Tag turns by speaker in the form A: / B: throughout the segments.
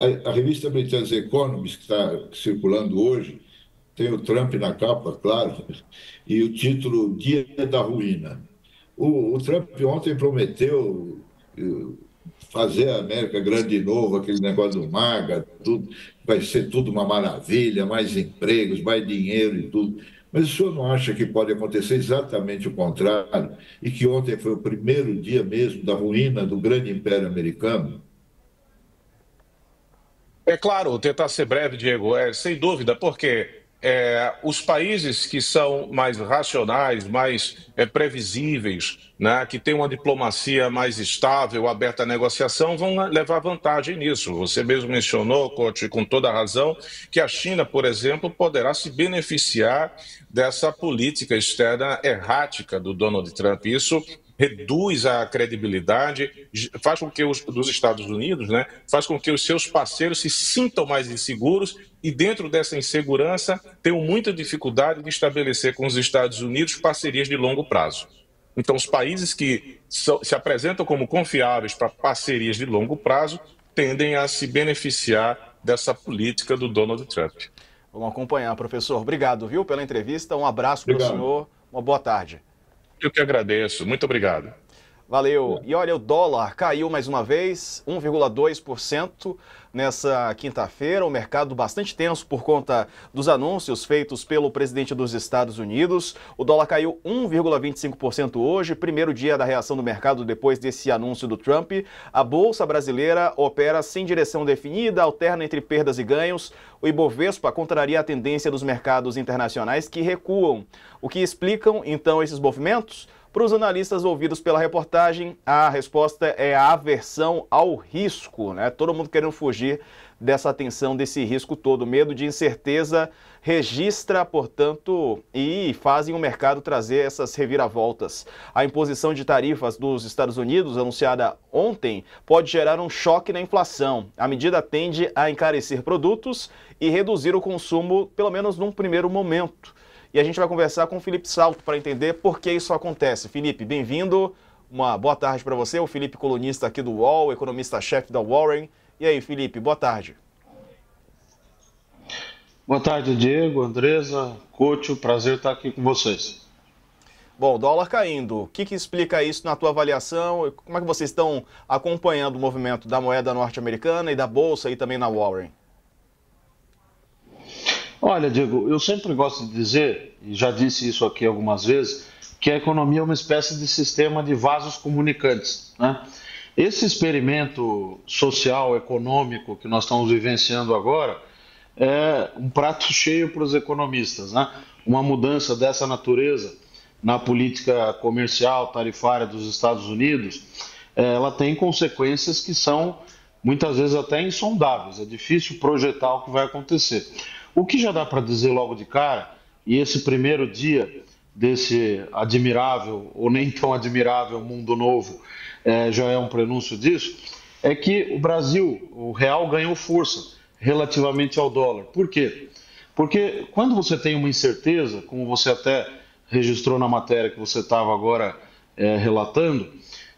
A: a revista britânica Economist, que está circulando hoje, tem o Trump na capa, claro, e o título Dia da Ruína. O Trump ontem prometeu eh, fazer a América grande de novo, aquele negócio do MAGA, tudo, vai ser tudo uma maravilha, mais empregos, mais dinheiro e tudo. Mas o senhor não acha que pode acontecer exatamente o contrário? E que ontem foi o primeiro dia mesmo da ruína do grande império americano?
B: É claro, tentar ser breve, Diego, sem dúvida, porque os países que são mais racionais, mais previsíveis, né, que têm uma diplomacia mais estável, aberta à negociação, vão levar vantagem nisso. Você mesmo mencionou, Coach, com toda a razão, que a China, por exemplo, poderá se beneficiar dessa política externa errática do Donald Trump. Isso reduz a credibilidade, faz com que os dos Estados Unidos, né, faz com que os seus parceiros se sintam mais inseguros e dentro dessa insegurança tenham muita dificuldade de estabelecer com os Estados Unidos parcerias de longo prazo. Então, os países que se apresentam como confiáveis para parcerias de longo prazo tendem a se beneficiar dessa política do Donald Trump.
C: Vamos acompanhar, professor. Obrigado, viu, pela entrevista. Um abraço para o
A: Obrigado.
C: senhor. Uma boa tarde.
B: Eu que agradeço. Muito obrigado.
C: Valeu. E olha, o dólar caiu mais uma vez, 1,2% nessa quinta-feira. O mercado bastante tenso por conta dos anúncios feitos pelo presidente dos Estados Unidos. O dólar caiu 1,25% hoje, primeiro dia da reação do mercado depois desse anúncio do Trump. A Bolsa Brasileira opera sem direção definida, alterna entre perdas e ganhos. O Ibovespa contraria a tendência dos mercados internacionais que recuam. O que explicam, então, esses movimentos? Para os analistas ouvidos pela reportagem, a resposta é a aversão ao risco, né? Todo mundo querendo fugir dessa tensão, desse risco todo. Medo de incerteza registra, portanto, e fazem o mercado trazer essas reviravoltas. A imposição de tarifas dos Estados Unidos, anunciada ontem, pode gerar um choque na inflação. A medida tende a encarecer produtos e reduzir o consumo, pelo menos num primeiro momento. E a gente vai conversar com o Felipe Salto para entender por que isso acontece. Felipe, bem-vindo. Uma boa tarde para você. O Felipe, colunista aqui do UOL, economista-chefe da Warren. E aí, Felipe, boa tarde.
D: Boa tarde, Diego, Andresa, Couto, prazer estar aqui com vocês.
C: Bom, o dólar caindo. O que explica isso na tua avaliação? Como é que vocês estão acompanhando o movimento da moeda norte-americana e da Bolsa e também na Warren?
D: Olha, Diego, eu sempre gosto de dizer, e já disse isso aqui algumas vezes, que a economia é uma espécie de sistema de vasos comunicantes, né? Esse experimento social, econômico que nós estamos vivenciando agora é um prato cheio para os economistas, né? Uma mudança dessa natureza na política comercial, tarifária dos Estados Unidos, ela tem consequências que são muitas vezes até insondáveis. É difícil projetar o que vai acontecer. O que já dá para dizer logo de cara, e esse primeiro dia desse admirável ou nem tão admirável mundo novo já é um prenúncio disso, é que o Brasil, o real ganhou força relativamente ao dólar. Por quê? Porque quando você tem uma incerteza, como você até registrou na matéria que você estava agora relatando,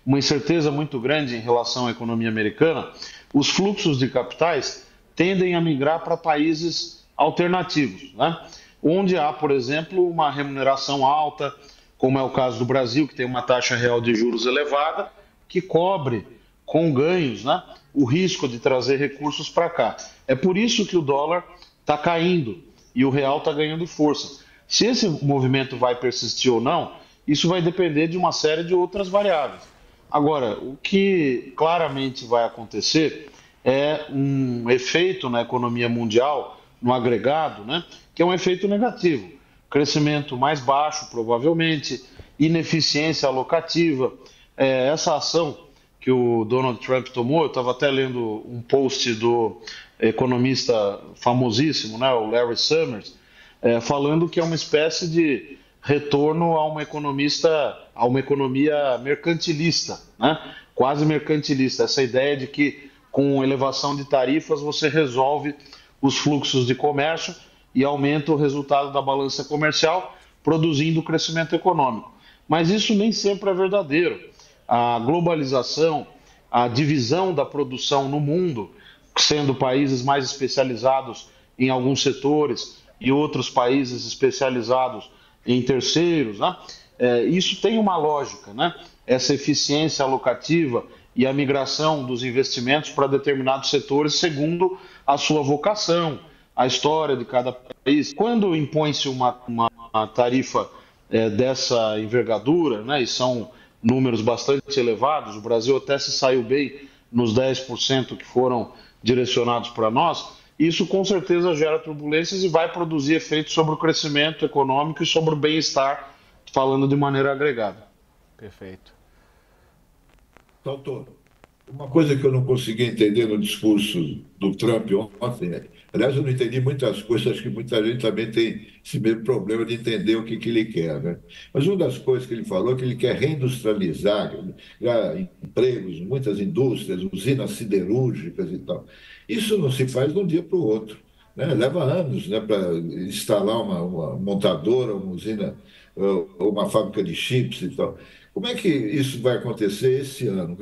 D: uma incerteza muito grande em relação à economia americana, os fluxos de capitais tendem a migrar para países alternativos, né? Onde há, por exemplo, uma remuneração alta, como é o caso do Brasil, que tem uma taxa real de juros elevada, que cobre com ganhos, né, o risco de trazer recursos para cá. É por isso que o dólar está caindo e o real está ganhando força. Se esse movimento vai persistir ou não, isso vai depender de uma série de outras variáveis. Agora, o que claramente vai acontecer é um efeito na economia mundial, no agregado, né, que é um efeito negativo. Crescimento mais baixo, provavelmente, ineficiência alocativa. Essa ação que o Donald Trump tomou, eu estava até lendo um post do economista famosíssimo, né, o Larry Summers, falando que é uma espécie de retorno a uma economia mercantilista, né, quase mercantilista. Essa ideia de que com elevação de tarifas você resolve os fluxos de comércio e aumenta o resultado da balança comercial, produzindo crescimento econômico. Mas isso nem sempre é verdadeiro. A globalização, a divisão da produção no mundo, sendo países mais especializados em alguns setores e outros países especializados em terceiros, né? Isso tem uma lógica, né? Essa eficiência alocativa e a migração dos investimentos para determinados setores segundo a sua vocação, a história de cada país. Quando impõe-se uma tarifa dessa envergadura, né, e são números bastante elevados, o Brasil até se saiu bem nos 10% que foram direcionados para nós, isso com certeza gera turbulências e vai produzir efeitos sobre o crescimento econômico e sobre o bem-estar, falando de maneira agregada.
C: Perfeito.
A: Doutor, uma coisa que eu não consegui entender no discurso do Trump ontem, aliás, eu não entendi muitas coisas, acho que muita gente também tem esse mesmo problema de entender o que ele quer, né? Mas uma das coisas que ele falou é que ele quer reindustrializar, criar empregos, muitas indústrias, usinas siderúrgicas e tal. Isso não se faz de um dia para o outro, né? Leva anos, né, para instalar uma montadora, uma usina, uma fábrica de chips e tal. Como é que isso vai acontecer esse ano?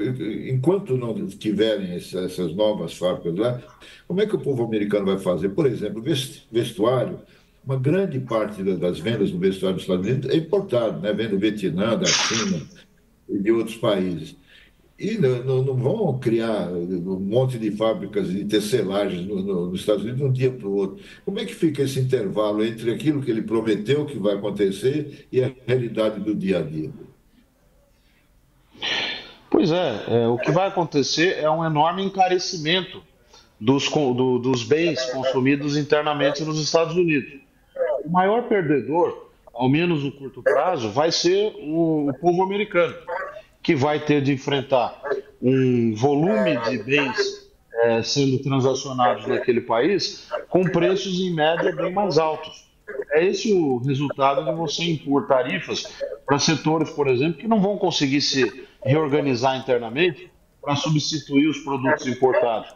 A: Enquanto não tiverem essas novas fábricas lá, como é que o povo americano vai fazer? Por exemplo, vestuário, uma grande parte das vendas do vestuário dos Estados Unidos é importado, né? Vem do Vietnã, da China e de outros países. E não vão criar um monte de fábricas de tecelagens nos Estados Unidos de um dia para o outro. Como é que fica esse intervalo entre aquilo que ele prometeu que vai acontecer e a realidade do dia a dia?
D: Pois o que vai acontecer é um enorme encarecimento dos bens consumidos internamente nos Estados Unidos. O maior perdedor, ao menos no curto prazo, vai ser o povo americano, que vai ter de enfrentar um volume de bens sendo transacionados naquele país com preços em média bem mais altos. É esse o resultado de você impor tarifas para setores, por exemplo, que não vão conseguir se reorganizar internamente para substituir os produtos importados.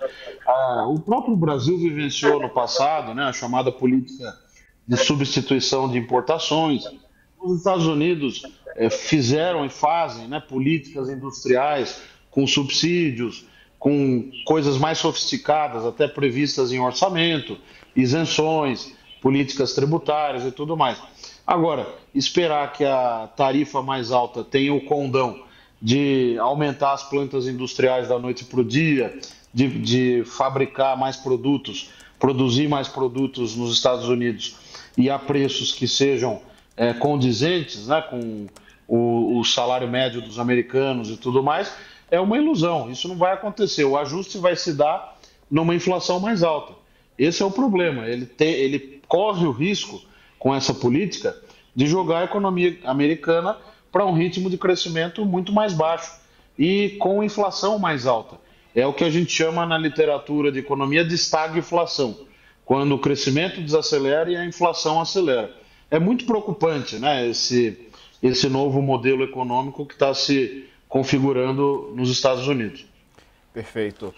D: O próprio Brasil vivenciou no passado, né, a chamada política de substituição de importações. Os Estados Unidos fizeram e fazem, né, políticas industriais com subsídios, com coisas mais sofisticadas, até previstas em orçamento, isenções, políticas tributárias e tudo mais. Agora, esperar que a tarifa mais alta tenha o condão de aumentar as plantas industriais da noite para o dia, de fabricar mais produtos, produzir mais produtos nos Estados Unidos e a preços que sejam condizentes, né, com o salário médio dos americanos e tudo mais, é uma ilusão. Isso não vai acontecer. O ajuste vai se dar numa inflação mais alta. Esse é o problema. Ele corre o risco, com essa política, de jogar a economia americana para um ritmo de crescimento muito mais baixo e com inflação mais alta. É o que a gente chama na literatura de economia de estagflação, quando o crescimento desacelera e a inflação acelera. É muito preocupante, né, esse novo modelo econômico que está se configurando nos Estados Unidos.
C: Perfeito.